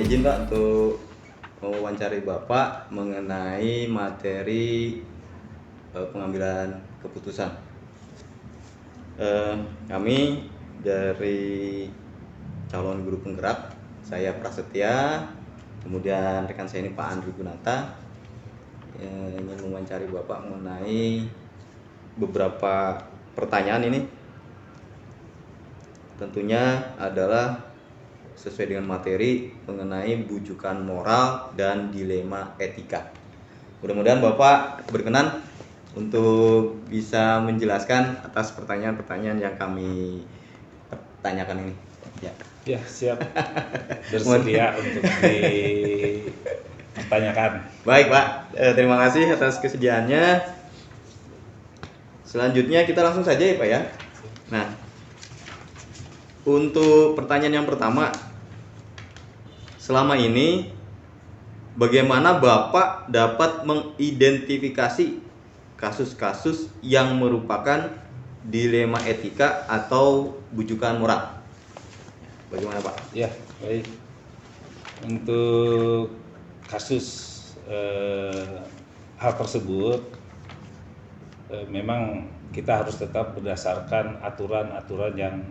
izin Pak untuk mewawancari Bapak mengenai materi pengambilan keputusan. Kami dari calon guru penggerak, saya Prasetya, kemudian rekan saya ini Pak Andri Gunata, ingin mewawancari Bapak mengenai beberapa pertanyaan ini. Tentunya adalah sesuai dengan materi mengenai bujukan moral dan dilema etika. Mudah-mudahan Bapak berkenan untuk bisa menjelaskan atas pertanyaan-pertanyaan yang kami tanyakan ini. Ya, siap. Bersedia untuk ditanyakan. Baik Pak, terima kasih atas kesediaannya. Selanjutnya kita langsung saja ya Pak ya. Nah, untuk pertanyaan yang pertama, selama ini bagaimana Bapak dapat mengidentifikasi kasus-kasus yang merupakan dilema etika atau bujukan moral? Bagaimana Pak? Ya, baik. Untuk kasus hal tersebut memang kita harus tetap berdasarkan aturan-aturan yang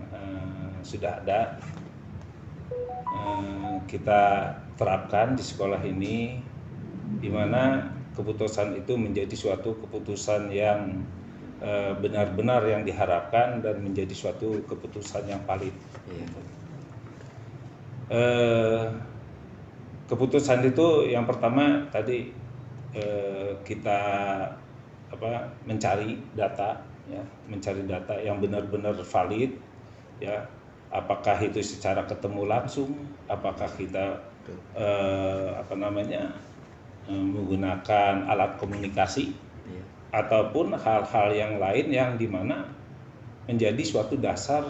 sudah ada. Kita terapkan di sekolah ini, di mana keputusan itu menjadi suatu keputusan yang benar-benar yang diharapkan dan menjadi suatu keputusan yang valid. Keputusan itu yang pertama tadi kita mencari data, ya, mencari data yang benar-benar valid, ya. Apakah itu secara ketemu langsung, apakah kita menggunakan alat komunikasi, ataupun hal-hal yang lain yang dimana menjadi suatu dasar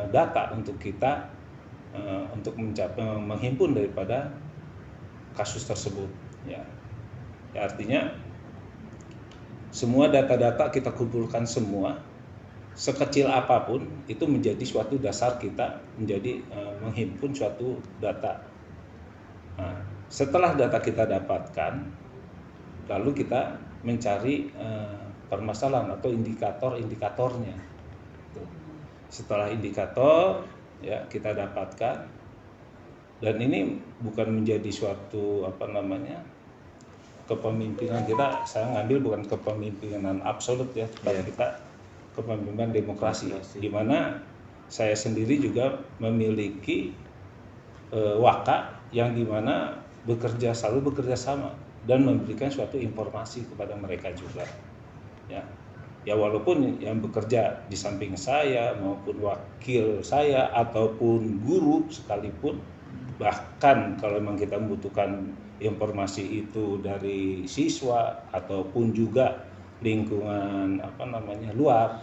data untuk kita untuk menghimpun daripada kasus tersebut, ya. Artinya semua data-data kita kumpulkan semua, sekecil apapun itu menjadi suatu dasar kita menjadi menghimpun suatu data. Nah, setelah data kita dapatkan, lalu kita mencari permasalahan atau indikator-indikatornya. Setelah indikator, ya, kita dapatkan, dan ini bukan menjadi suatu kepemimpinan kita. Saya ngambil bukan kepemimpinan absolut, ya, tapi kita kepemimpinan demokrasi, di mana saya sendiri juga memiliki waka yang dimana selalu bekerja sama dan memberikan suatu informasi kepada mereka juga, ya. Ya, walaupun yang bekerja di samping saya maupun wakil saya ataupun guru sekalipun, bahkan kalau memang kita membutuhkan informasi itu dari siswa ataupun juga lingkungan luar,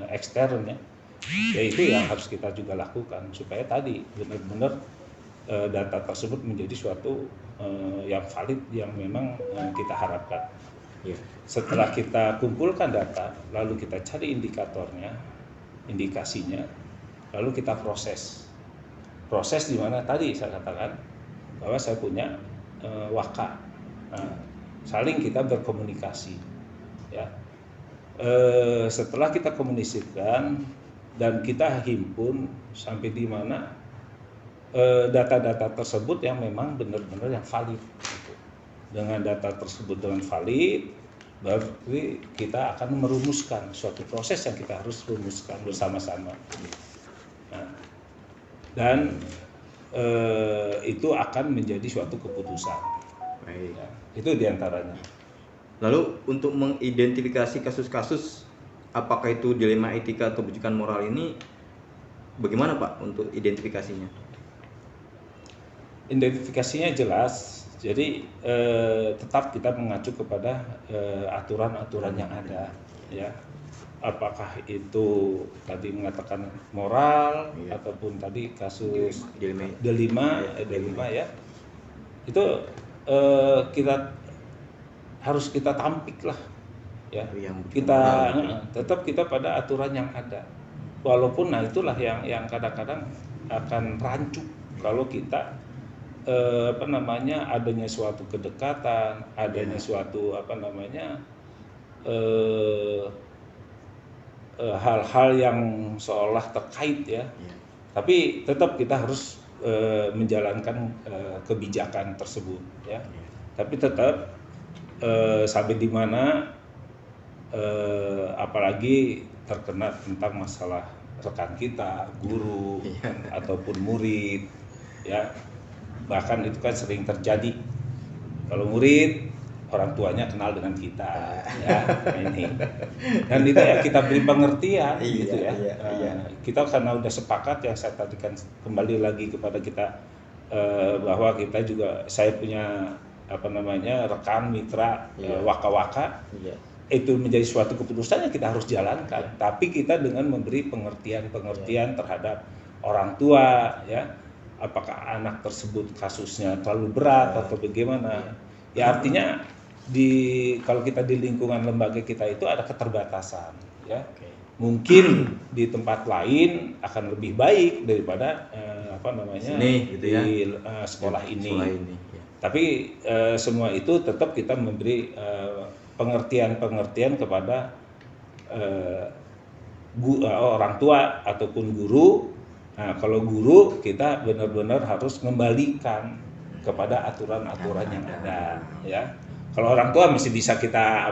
eksternnya, ya itu yang harus kita juga lakukan supaya tadi benar-benar data tersebut menjadi suatu yang valid yang memang kita harapkan. Setelah kita kumpulkan data, lalu kita cari indikatornya, indikasinya, lalu kita proses di mana tadi saya katakan bahwa saya punya waka. Nah, saling kita berkomunikasi, ya. Setelah kita komunikasikan dan kita himpun sampai di mana data-data tersebut yang memang benar-benar yang valid, gitu. Dengan data tersebut dengan valid, berarti kita akan merumuskan suatu proses yang kita harus rumuskan bersama-sama. Nah, dan itu akan menjadi suatu keputusan. Baik. Ya, itu diantaranya. Lalu untuk mengidentifikasi kasus-kasus apakah itu dilema etika atau bujukan moral ini, bagaimana Pak untuk identifikasinya? Identifikasinya jelas, jadi tetap kita mengacu kepada aturan-aturan yang ada, ya. Apakah itu tadi mengatakan moral, ataupun tadi kasus delima, ya. Itu kita harus kita tampik lah, ya. Kita tetap kita pada aturan yang ada, walaupun itulah yang kadang-kadang akan rancu kalau kita adanya suatu kedekatan, adanya suatu eh, hal-hal yang seolah terkait ya. Iya. Tapi tetap kita harus menjalankan kebijakan tersebut ya. Tapi tetap sampai di mana apalagi terkena tentang masalah rekan kita, guru ataupun murid ya. Bahkan itu kan sering terjadi. Kalau murid, orang tuanya kenal dengan kita ya, ini. Dan itu ya kita beri pengertian gitu ya. Kita karena udah sepakat ya, saya tadi kan kembali lagi kepada kita bahwa kita juga, saya punya rekan mitra waka-waka. Itu menjadi suatu keputusan yang kita harus jalankan. Tapi kita dengan memberi pengertian terhadap orang tua ya. Apakah anak tersebut kasusnya terlalu berat atau bagaimana? Ya artinya kalau kita di lingkungan lembaga kita itu ada keterbatasan ya. Mungkin di tempat lain akan lebih baik daripada Sini, gitu ya. di sekolah ini. Tapi semua itu tetap kita memberi pengertian kepada orang tua ataupun guru. Nah, kalau guru kita benar-benar harus mengembalikan kepada aturan-aturan yang ada ya. Kalau orang tua masih bisa kita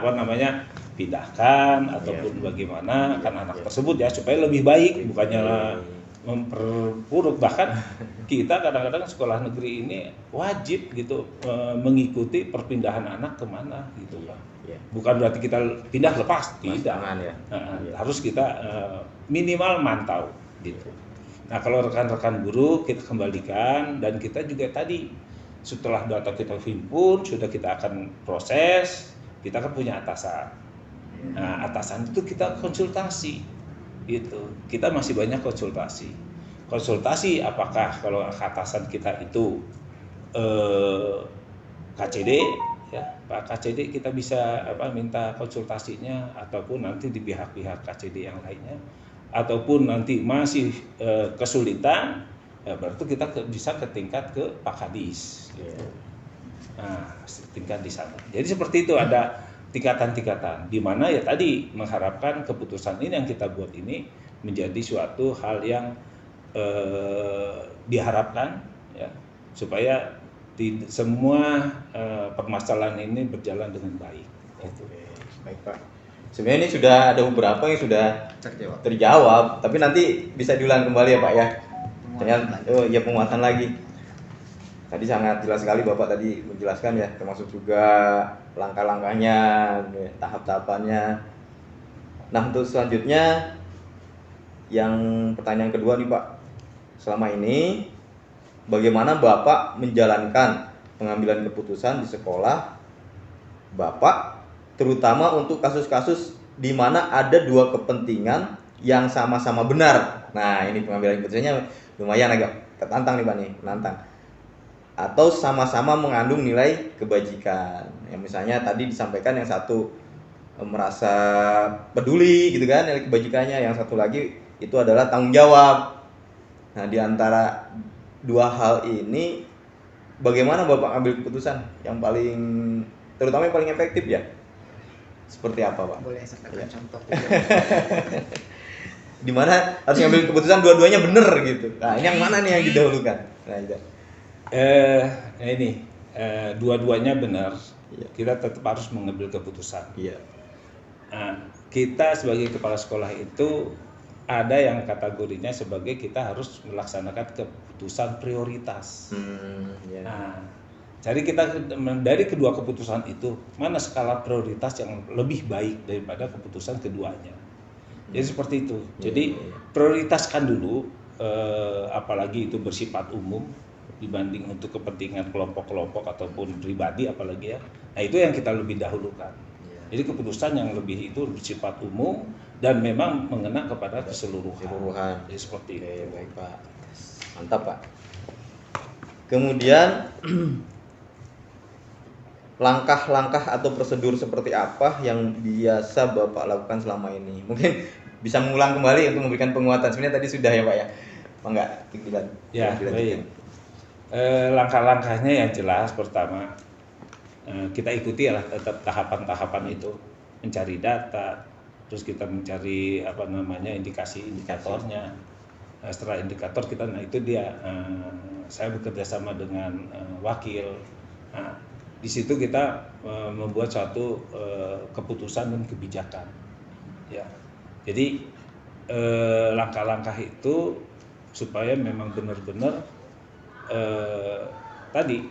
pindahkan ataupun bagaimana kan anak tersebut ya, supaya lebih baik, bukannya memperburuk. Bahkan kita kadang-kadang sekolah negeri ini wajib gitu mengikuti perpindahan anak kemana gitu Pak. Bukan berarti kita pindah lepas, tidak. Harus kita minimal mantau gitu. Nah, kalau rekan-rekan guru kita kembalikan, dan kita juga tadi setelah data kita himpun, sudah kita akan proses, kita kan punya atasan. Nah, atasan itu kita konsultasi gitu. Kita masih banyak konsultasi. Konsultasi apakah kalau atasan kita itu KCD ya, Pak KCD kita bisa minta konsultasinya, ataupun nanti di pihak-pihak KCD yang lainnya. Ataupun nanti masih kesulitan, ya berarti kita bisa ke tingkat ke Pak Kadis. Gitu. Nah, tingkat di sana. Jadi seperti itu, ada tingkatan-tingkatan. Di mana ya tadi mengharapkan keputusan ini yang kita buat ini menjadi suatu hal yang diharapkan ya, supaya semua permasalahan ini berjalan dengan baik. Gitu. Baik Pak. Sebenarnya ini sudah ada beberapa yang sudah terjawab, tapi nanti bisa diulang kembali ya Pak ya. Penguatan lagi. Tadi sangat jelas sekali Bapak tadi menjelaskan ya, termasuk juga langkah-langkahnya, tahap-tahapannya. Nah, untuk selanjutnya yang pertanyaan kedua nih Pak. Selama ini bagaimana Bapak menjalankan pengambilan keputusan di sekolah Bapak, terutama untuk kasus-kasus di mana ada dua kepentingan yang sama-sama benar. Nah, ini pengambilan keputusannya lumayan agak tertantang nih Pak nih, menantang. Atau sama-sama mengandung nilai kebajikan. Yang misalnya tadi disampaikan yang satu merasa peduli gitu kan, nilai kebajikannya, yang satu lagi itu adalah tanggung jawab. Nah, di antara dua hal ini bagaimana Bapak ambil keputusan yang paling, terutama yang paling efektif ya? Seperti apa Pak? Boleh sampaikan contoh. Di mana harus ngambil keputusan dua-duanya benar gitu. Nah, ini yang mana nih yang didahulukan? Nah, itu. Dua-duanya benar. Iya. Kita tetap harus mengambil keputusan. Iya. Nah, kita sebagai kepala sekolah itu ada yang kategorinya sebagai kita harus melaksanakan keputusan prioritas. Iya. Nah, jadi kita dari kedua keputusan itu, mana skala prioritas yang lebih baik daripada keputusan keduanya. Jadi seperti itu. Jadi prioritaskan dulu, apalagi itu bersifat umum dibanding untuk kepentingan kelompok-kelompok ataupun pribadi apalagi ya. Nah, itu yang kita lebih dahulukan. Jadi keputusan yang lebih itu bersifat umum dan memang mengena kepada keseluruhan. Jadi seperti itu. Baik Pak. Mantap Pak. Kemudian langkah-langkah atau prosedur seperti apa yang biasa Bapak lakukan selama ini? Mungkin bisa mengulang kembali untuk memberikan penguatan. Sebenarnya tadi sudah ya Pak ya. Enggak? Ya, baik. Langkah-langkahnya yang jelas pertama kita ikuti lah tetap tahapan-tahapan itu, mencari data, terus kita mencari indikasi indikatornya. Setelah indikator kita, nah itu dia saya bekerja sama dengan wakil. Nah, di situ kita membuat suatu keputusan dan kebijakan. Ya, jadi langkah-langkah itu supaya memang benar-benar tadi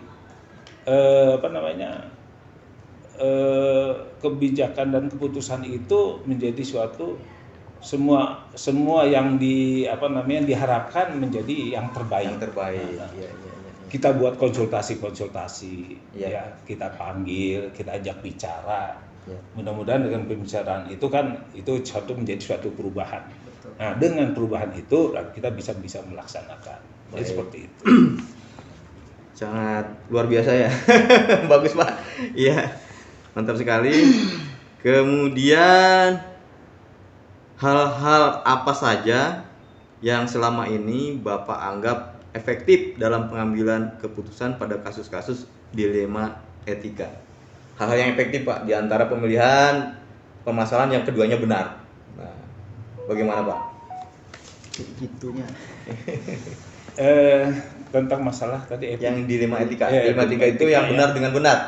kebijakan dan keputusan itu menjadi suatu semua yang diharapkan menjadi yang terbaik. Yang terbaik. Nah, Iya. kita buat konsultasi, Iya. ya kita panggil, kita ajak bicara. Iya. Mudah-mudahan dengan pembicaraan itu menjadi suatu perubahan. Betul. Nah, dengan perubahan itu kita bisa melaksanakan. Jadi Baik. seperti itu. Sangat luar biasa ya. Bagus Pak. Iya, mantap sekali. Kemudian hal-hal apa saja yang selama ini Bapak anggap efektif dalam pengambilan keputusan pada kasus-kasus dilema etika? Hal-hal yang efektif Pak di antara pemilihan permasalahan yang keduanya benar. Nah, bagaimana Pak? Gitunya. Tentang masalah tadi Yang dilema etika. Ya, Dilema etika itu etika, yang ya. benar dengan benar.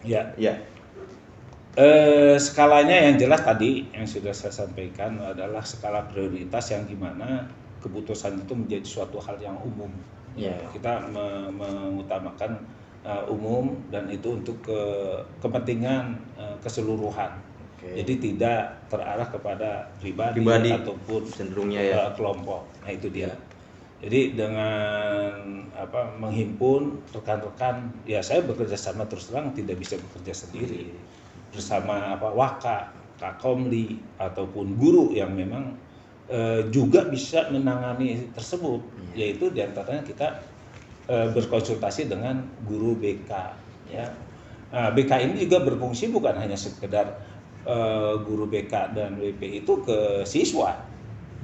ya Iya. Skalanya yang jelas tadi yang sudah saya sampaikan adalah skala prioritas yang dimana keputusan itu menjadi suatu hal yang umum. Iya. Kita mengutamakan umum dan itu untuk kepentingan keseluruhan. Oke. Jadi tidak terarah kepada pribadi ataupun cenderungnya ya. kelompok. Nah itu dia. Jadi dengan menghimpun rekan-rekan, ya saya bekerja sama terus terang tidak bisa bekerja sendiri bersama Waka, Kakomli ataupun guru yang memang juga bisa menangani tersebut, yaitu diantaranya kita berkonsultasi dengan guru BK. Ya. Nah, BK ini juga berfungsi bukan hanya sekedar guru BK dan WP itu ke siswa,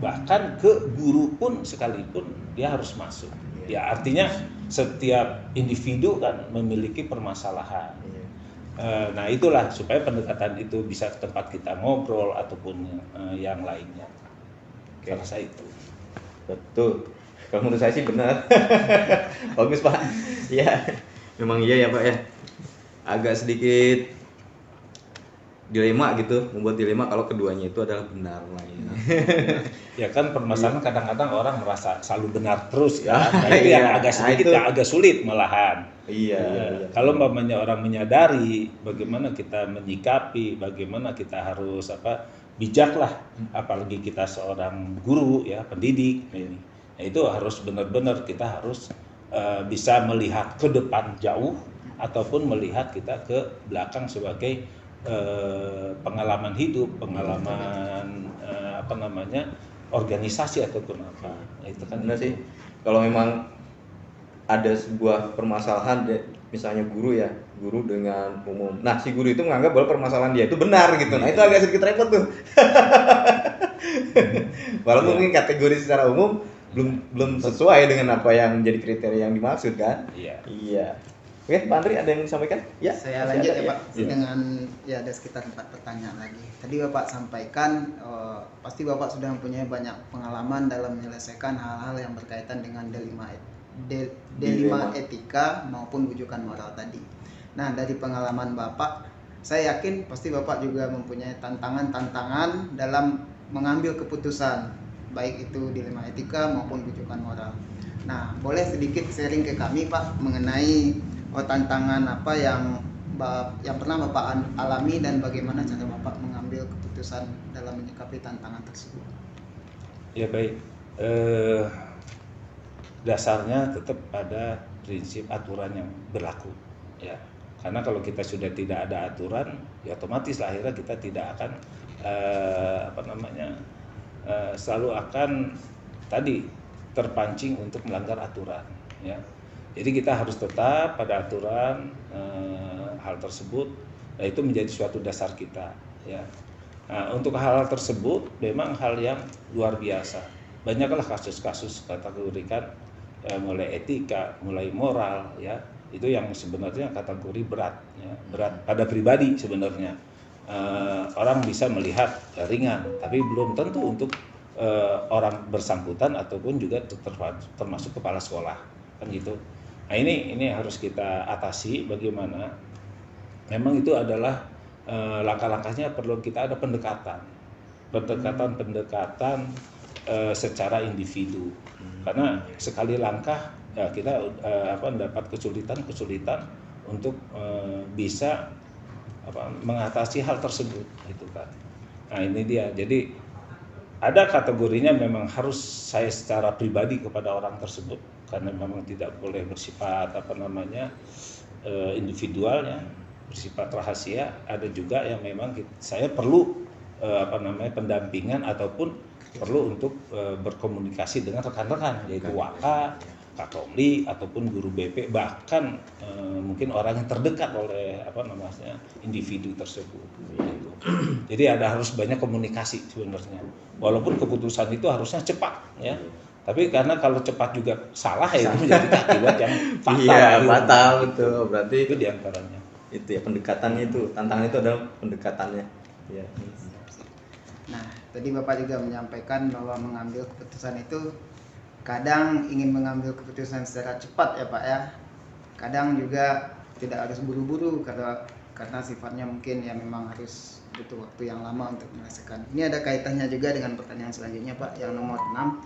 bahkan ke guru pun sekalipun dia harus masuk. Ya artinya setiap individu kan memiliki permasalahan. Nah itulah supaya pendekatan itu bisa ke tempat kita ngobrol ataupun yang lainnya. Saya rasa itu. Betul. Kalau menurut saya sih benar. Bagus Pak. Iya. Memang iya ya Pak ya. Agak sedikit dilema gitu, membuat dilema kalau keduanya itu adalah benar. Ya kan permasalahan kadang-kadang orang merasa selalu benar terus ya. Nah, itu Iya. yang agak sedikit Nah, itu. yang agak sulit malahan. Iya. Kalau umpamanya orang menyadari bagaimana kita menyikapi, bagaimana kita harus bijak lah, apalagi kita seorang guru ya, pendidik ini. Nah, itu harus benar-benar kita harus bisa melihat ke depan jauh ataupun melihat kita ke belakang sebagai pengalaman hidup, pengalaman organisasi ataupun apa. Nah, itu kan Benar sih. Kalau memang ada sebuah permasalahan misalnya guru dengan umum. Nah, si guru itu menganggap bahwa permasalahan dia itu benar gitu. Nah, itu agak sedikit repot tuh. Walaupun mungkin kategori secara umum belum sesuai dengan apa yang menjadi kriteria yang dimaksud kan? Iya. Oke, Pak Andri ada yang disampaikan? Ya. Saya masih lanjut ada, ya Pak dengan ada sekitar 4 pertanyaan lagi. Tadi Bapak sampaikan pasti Bapak sudah mempunyai banyak pengalaman dalam menyelesaikan hal-hal yang berkaitan dengan dilema etika maupun wujukan moral tadi. Nah, dari pengalaman Bapak, saya yakin pasti Bapak juga mempunyai tantangan-tantangan dalam mengambil keputusan, baik itu dilema etika maupun wujukan moral. Nah, boleh sedikit sharing ke kami Pak mengenai tantangan apa yang pernah Bapak alami dan bagaimana cara Bapak mengambil keputusan dalam menyikapi tantangan tersebut. Ya baik. Dasarnya tetap pada prinsip aturan yang berlaku ya. Karena kalau kita sudah tidak ada aturan, ya otomatis lah akhirnya kita tidak akan selalu akan tadi terpancing untuk melanggar aturan ya. Jadi kita harus tetap pada aturan hal tersebut. Nah, itu menjadi suatu dasar kita ya. Nah, untuk hal tersebut memang hal yang luar biasa. Banyaklah kasus-kasus kategorikan mulai etika, mulai moral, ya itu yang sebenarnya kategori berat, ya, berat pada pribadi sebenarnya. Orang bisa melihat ringan, tapi belum tentu untuk orang bersangkutan ataupun juga termasuk kepala sekolah, kan gitu. Nah ini harus kita atasi. Bagaimana? Memang itu adalah langkah-langkahnya perlu kita ada pendekatan secara individu. Karena sekali langkah ya kita mendapat kesulitan untuk bisa mengatasi hal tersebut, gitu kan. Nah ini dia. Jadi ada kategorinya memang harus saya secara pribadi kepada orang tersebut, karena memang tidak boleh bersifat individualnya, bersifat rahasia. Ada juga yang memang saya perlu pendampingan ataupun perlu untuk berkomunikasi dengan rekan-rekan, yaitu Waka, Kakomli ataupun guru BP, bahkan mungkin orang yang terdekat oleh individu tersebut. Gitu. Jadi harus banyak komunikasi sebenarnya. Walaupun keputusan itu harusnya cepat, ya. Tapi karena kalau cepat juga salah ya itu menjadi akibat yang fatal. Iya, fatal betul. Berarti itu diantaranya. Itu ya pendekatannya itu, tantangan itu adalah pendekatannya. Ya. Nah, tadi Bapak juga menyampaikan bahwa mengambil keputusan itu kadang ingin mengambil keputusan secara cepat ya Pak ya. Kadang juga tidak harus buru-buru karena sifatnya mungkin ya memang harus butuh waktu yang lama untuk menyelesaikan. Ini ada kaitannya juga dengan pertanyaan selanjutnya Pak, yang nomor 6.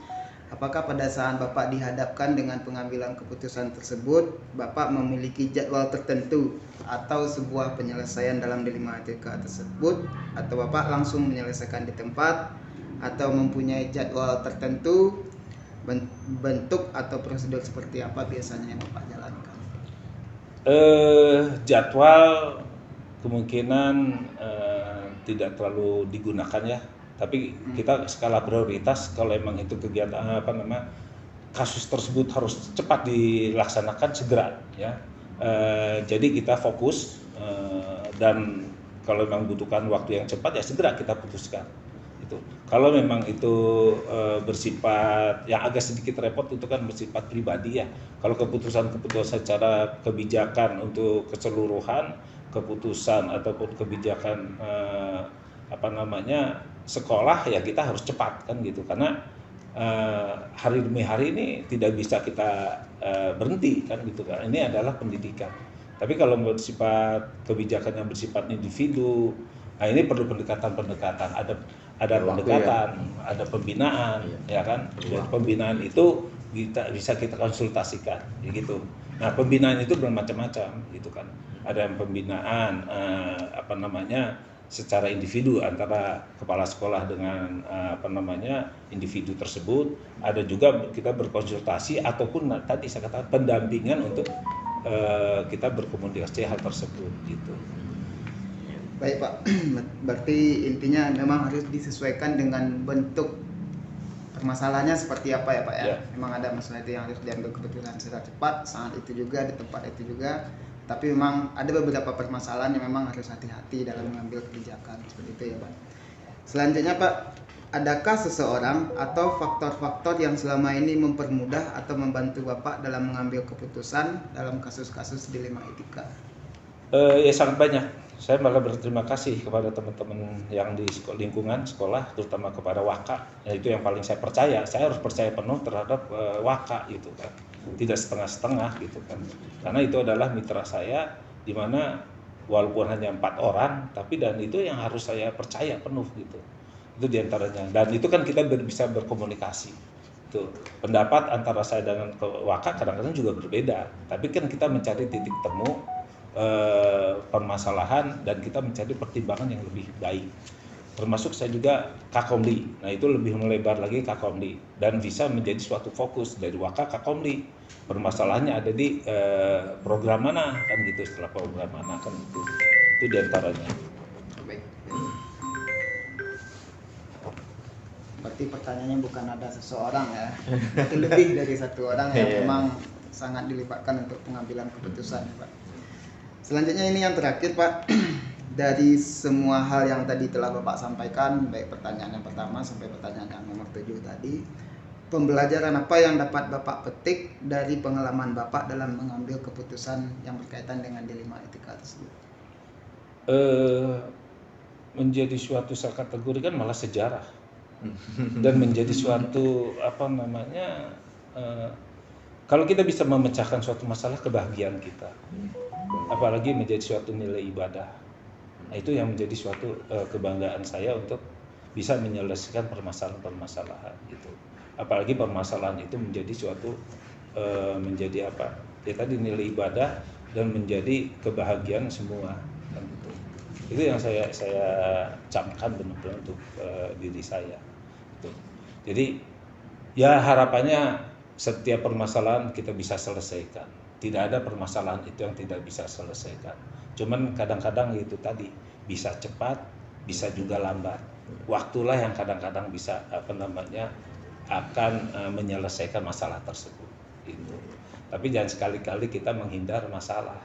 Apakah pada saat Bapak dihadapkan dengan pengambilan keputusan tersebut, Bapak memiliki jadwal tertentu atau sebuah penyelesaian dalam dilema etika tersebut, atau Bapak langsung menyelesaikan di tempat, atau mempunyai jadwal tertentu, bentuk atau prosedur seperti apa biasanya yang Bapak jalankan? Jadwal kemungkinan tidak terlalu digunakan ya, tapi kita skala prioritas. Kalau emang itu kegiatan kasus tersebut harus cepat dilaksanakan segera ya. Jadi kita fokus dan kalau memang butuhkan waktu yang cepat ya segera kita putuskan. Kalau memang itu bersifat yang agak sedikit repot, itu kan bersifat pribadi ya. Kalau keputusan secara kebijakan untuk keseluruhan, keputusan ataupun kebijakan sekolah ya kita harus cepat kan gitu. Karena hari demi hari ini tidak bisa kita berhenti kan gitu kan. Ini adalah pendidikan. Tapi kalau bersifat kebijakan yang bersifat individu, nah ini perlu pendekatan. Ada pendekatan, ada pembinaan, ya kan. Dan pembinaan itu bisa kita konsultasikan, gitu. Nah, pembinaan itu bermacam-macam, gitu kan. Ada yang pembinaan secara individu antara kepala sekolah dengan individu tersebut. Ada juga kita berkonsultasi ataupun tadi saya katakan pendampingan untuk kita berkomunikasi hal tersebut, gitu. Baik Pak, berarti intinya memang harus disesuaikan dengan bentuk permasalahannya seperti apa ya Pak ya. Memang ada masalah itu yang harus diambil keputusan secara cepat, saat itu juga, di tempat itu juga. Tapi memang ada beberapa permasalahan yang memang harus hati-hati dalam mengambil kebijakan, seperti itu ya Pak. Selanjutnya Pak, adakah seseorang atau faktor-faktor yang selama ini mempermudah atau membantu Bapak dalam mengambil keputusan dalam kasus-kasus dilema etika? Ya sangat banyak. Saya malah berterima kasih kepada teman-teman yang di lingkungan sekolah, terutama kepada Waka. Ya, itu yang paling saya percaya. Saya harus percaya penuh terhadap Waka gitu kan. Tidak setengah-setengah gitu kan. Karena itu adalah mitra saya, di mana walaupun hanya 4 orang, tapi dan itu yang harus saya percaya penuh gitu. Itu diantaranya. Dan itu kan kita bisa berkomunikasi. Itu pendapat antara saya dengan Waka kadang-kadang juga berbeda. Tapi kan kita mencari titik temu permasalahan dan kita mencari pertimbangan yang lebih baik. Termasuk saya juga Kakomli. Nah itu lebih melebar lagi Kakomli dan bisa menjadi suatu fokus dari Waka Kakomli. Permasalahannya ada di program mana kan gitu, setelah program mana kan itu diantaranya. Baik. Berarti pertanyaannya bukan ada seseorang ya, itu lebih dari satu orang yang memang sangat dilibatkan untuk pengambilan keputusan Pak. Selanjutnya ini yang terakhir Pak, dari semua hal yang tadi telah Bapak sampaikan, baik pertanyaan yang pertama sampai pertanyaan yang nomor 7 tadi, pembelajaran apa yang dapat Bapak petik dari pengalaman Bapak dalam mengambil keputusan yang berkaitan dengan dilema etika tersebut? Menjadi suatu saya kategorikan malah sejarah dan menjadi suatu kalau kita bisa memecahkan suatu masalah, kebahagiaan kita, apalagi menjadi suatu nilai ibadah. Nah, itu yang menjadi suatu kebanggaan saya untuk bisa menyelesaikan permasalahan-permasalahan gitu. Apalagi permasalahan itu menjadi suatu menjadi apa? Ya tadi nilai ibadah dan menjadi kebahagiaan semua kan gitu. Itu yang saya camkan benar-benar untuk diri saya. Gitu. Jadi ya harapannya setiap permasalahan kita bisa selesaikan. Tidak ada permasalahan itu yang tidak bisa selesaikan. Cuman kadang-kadang itu tadi bisa cepat, bisa juga lambat. Waktulah yang kadang-kadang bisa akan menyelesaikan masalah tersebut. Itu. Tapi jangan sekali-kali kita menghindar masalah.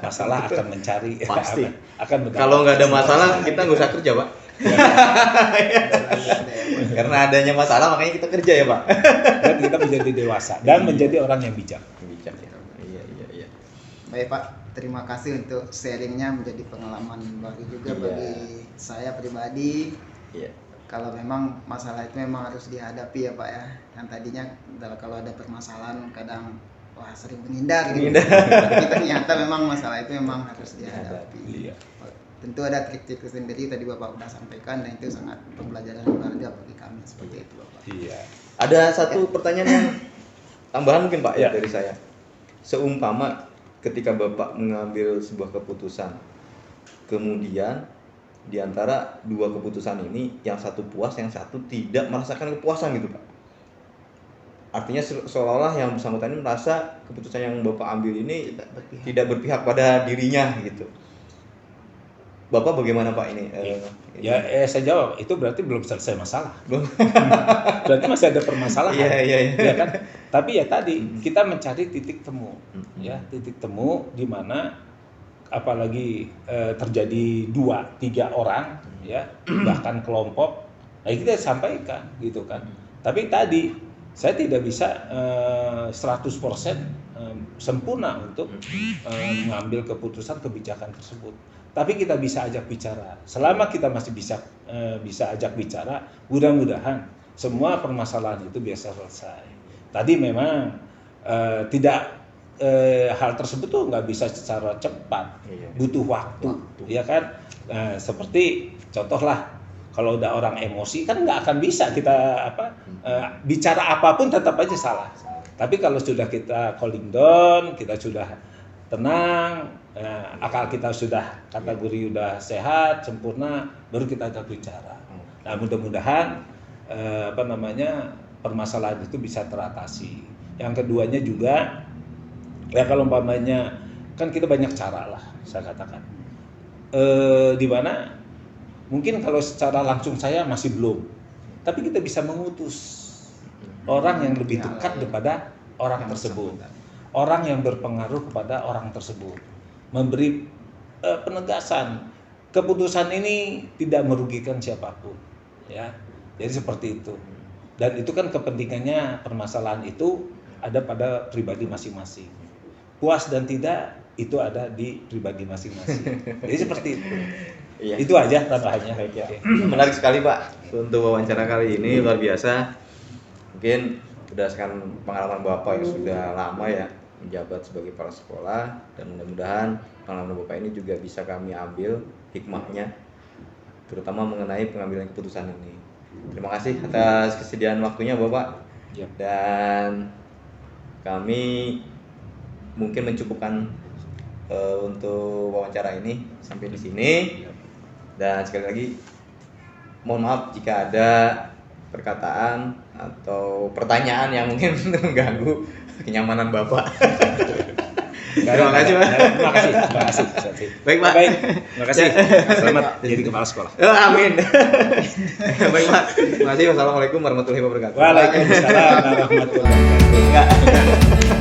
Masalah akan mencari. Pasti. Akan Kalau nggak ada masalah kita nggak usah kerja, Pak. Karena adanya masalah makanya kita kerja ya, Pak. Dan kita menjadi dewasa dan menjadi orang yang bijak. Bijak ya. Iya. Baik Pak, terima kasih untuk sharingnya, menjadi pengalaman baru juga bagi saya pribadi. Iya. Kalau memang masalah itu memang harus dihadapi ya Pak ya. Yang tadinya kalau ada permasalahan kadang sering menghindar gitu. Tapi ternyata memang masalah itu memang harus dihadapi. Iya. Tentu ada trik-trik sendiri tadi Bapak sudah sampaikan, dan itu sangat pembelajaran berharga bagi kami seperti itu Bapak. Iya. Ada satu pertanyaan yang tambahan mungkin Pak ya Ya. dari saya. Seumpama ketika Bapak mengambil sebuah keputusan, kemudian di antara dua keputusan ini yang satu puas, yang satu tidak merasakan kepuasan gitu Pak. Artinya seolah-olah yang bersangkutan ini merasa keputusan yang Bapak ambil ini tidak berpihak pada dirinya gitu. Bapak bagaimana Pak ini? Saya jawab, itu berarti belum selesai masalah. Belum. Berarti masih ada permasalahan. Iya. Ya kan? Tapi ya tadi kita mencari titik temu. Ya, titik temu di mana apalagi terjadi 2-3 orang ya, bahkan kelompok. Nah, kita sampaikan gitu kan. Tapi tadi saya tidak bisa 100% sempurna untuk mengambil keputusan kebijakan tersebut. Tapi kita bisa ajak bicara. Selama kita masih bisa ajak bicara, mudah-mudahan semua permasalahan itu bisa selesai. Tadi memang tidak hal tersebut tuh nggak bisa secara cepat, butuh waktu. Ya kan? Seperti contohlah, kalau udah orang emosi kan nggak akan bisa kita bicara apapun tetap aja salah. Tapi kalau sudah kita cooling down, kita sudah tenang, akal kita sudah kategori udah sehat, sempurna, baru kita ajak bicara. Nah, mudah-mudahan permasalahan itu bisa teratasi. Yang keduanya juga, ya kalau umpamanya kan kita banyak cara lah, saya katakan. Di mana mungkin kalau secara langsung saya masih belum, tapi kita bisa mengutus orang yang lebih dekat kepada orang tersebut. Orang yang berpengaruh kepada orang tersebut, memberi penegasan keputusan ini tidak merugikan siapapun, ya. Jadi seperti itu. Dan itu kan kepentingannya, permasalahan itu ada pada pribadi masing-masing. Puas dan tidak itu ada di pribadi masing-masing. Jadi seperti itu. Iya. Itu aja tambahannya. Baik ya. Menarik sekali Pak untuk wawancara kali ini, luar biasa. Mungkin berdasarkan pengalaman Bapak yang sudah lama ya menjabat sebagai kepala sekolah, dan mudah-mudahan pengalaman Bapak ini juga bisa kami ambil hikmahnya, terutama mengenai pengambilan keputusan ini. Terima kasih atas kesediaan waktunya Bapak. Yep. Dan kami mungkin mencukupkan untuk wawancara ini sampai di sini. Dan sekali lagi mohon maaf jika ada perkataan atau pertanyaan yang mungkin mengganggu kenyamanan Bapak. Terima kasih Pak. Terima kasih. Baik Pak. Terima kasih. Selamat jadi kepala sekolah. Amin. Baik Pak. Terima kasih. Wassalamualaikum warahmatullahi wabarakatuh. Waalaikumsalam warahmatullahi wabarakatuh. Enggak.